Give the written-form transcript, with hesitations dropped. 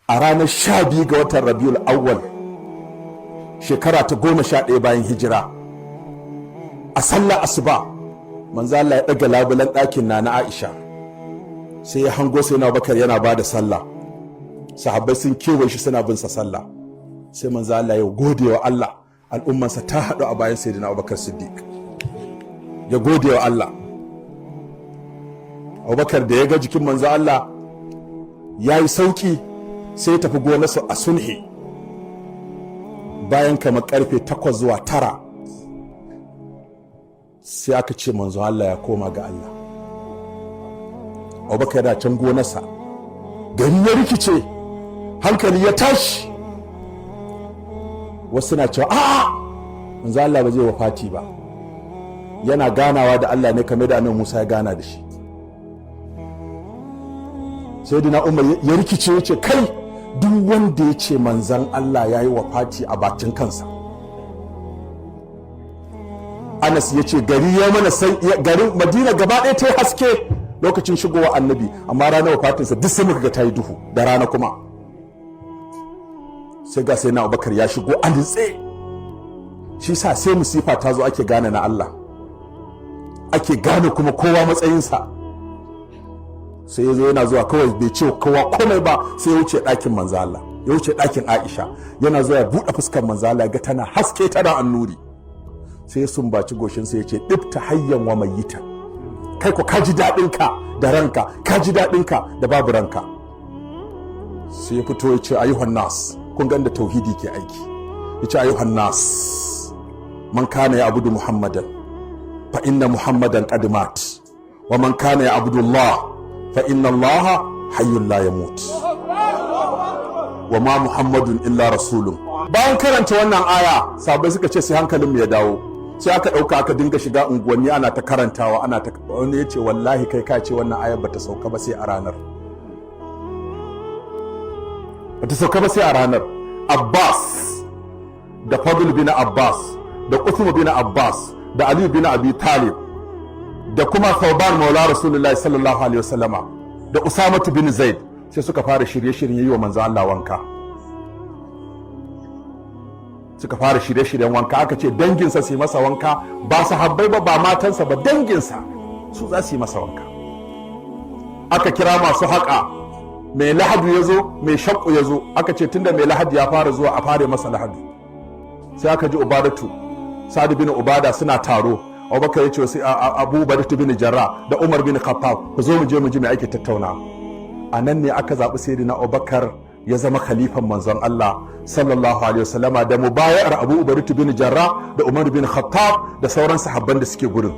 a ranar 12 ga watan Rabiul Awwal shekara ta 11 bayan hijira, a sallar asuba manzo Allah ya daga labulan ɗakin na Aisha, sai ya hango sai na Abubakar yana ba da sallah, sahabbai sun kewaye shi suna bin sa sallah, sai manzo Allah ya gode wa Allah, al'ummansa ta haɗu a bayan sayyidina Abubakar Siddiq, ya gode wa Allah. Abubakar da ya ga jikin manzo Allah ya yi sauki, sai ya tafi gonarsa a sulhi bayan kamar karfe 8 zuwa 9, sai aka ce manzo Allah ya koma ga Allah. Abubakar yana can gonarsa, gari ya rikice, hankali ya tashi, wasu na cewa a'a manzo Allah ba zai wafati ba, yana ganawa da Allah ne kamar da annabi Musa ya gana da shi. Sayyidina Umar ya rikice, ya ce kai, duk wanda ya ce manzan Allah ya yi wafati a bakin kansa. Anas ya ce gari ya mana sai, garin Madina gaba ɗaya ta yi haske lokacin shigowa annabi, amma ranar wafatinsa duk sai muka ga ta yi duhu da rana kuma. Sai ga Sayyidina Abubakar ya shigo a nitse. Shi sa sai musifa ta zo ake gane na Allah, ake gane kuma kowa matsayinsa. Sai ya zo yana zuwa kawai bai ce kowa komai ba, sai ya wuce ɗakin manzo Allah, ya wuce ɗakin Aisha, yana zuwa ya buɗe fuskar manzo Allah, ga tana haske tana annuri. Sai ya sumbaci goshin sai ya ce ibta hayyan wa mayyita, kai ko ka ji daɗin ka da ranka, ka ji daɗin ka da babu ranka. Sai ya fito ya ce ayyuhan nas, kun ga inda tauhidi ke aiki, ya ce ayyuhan nas man kana ya abudu muhammadan fa inna muhammadan qad mat wa man kana ya abudu Allah fa inna allaha hayyun la yamut wa ma muhammadun illa rasulun. Bayan karanta wannan aya, sabai suka ce sai hankalin mu ya dawo, sai aka dauka aka dinga shiga unguwanni ana ta karantawa, ana ta, wani yace wallahi kai ka ce wannan ayar bata sauka ba sai a ranar, bata sauka ba sai a ranar. Abbas da Fadl bin Abbas da Uthman bin Abbas da Ali bin Abi Talib da kuma Thawban maula Rasulullahi sallallahu alaihi wasallama da Usamatu bin Zaid sai suka fara shirye-shiryen yi wa manzo Allah wanka, suka fara shirye-shiryen wanka. Aka ce danginsa su yi masa wanka, ba sahabbai ba, ba matansa ba, danginsa su za su yi masa wanka. Aka kira masu haƙa, mai lahadu ya zo, mai shakku ya zo. Aka ce tunda mai lahadu ya fara zuwa a fara masa lahadu. Sai aka ji Ubadatu, Sa'ad bin Ubada suna taro. Abubakar ya ce wasu Abu Bakar bin Jarrah da Umar bin Khattab, ku zo mu je mu ji me ake tattauna. A nan ne aka zaɓi Sayyidina Abubakar ya zama khalifan manzon Allah sallallahu alaihi wasallama, da mubayar Abu Bakar bin Jarrah da Umar bin Khattab da sauran sahabban da suke gurin.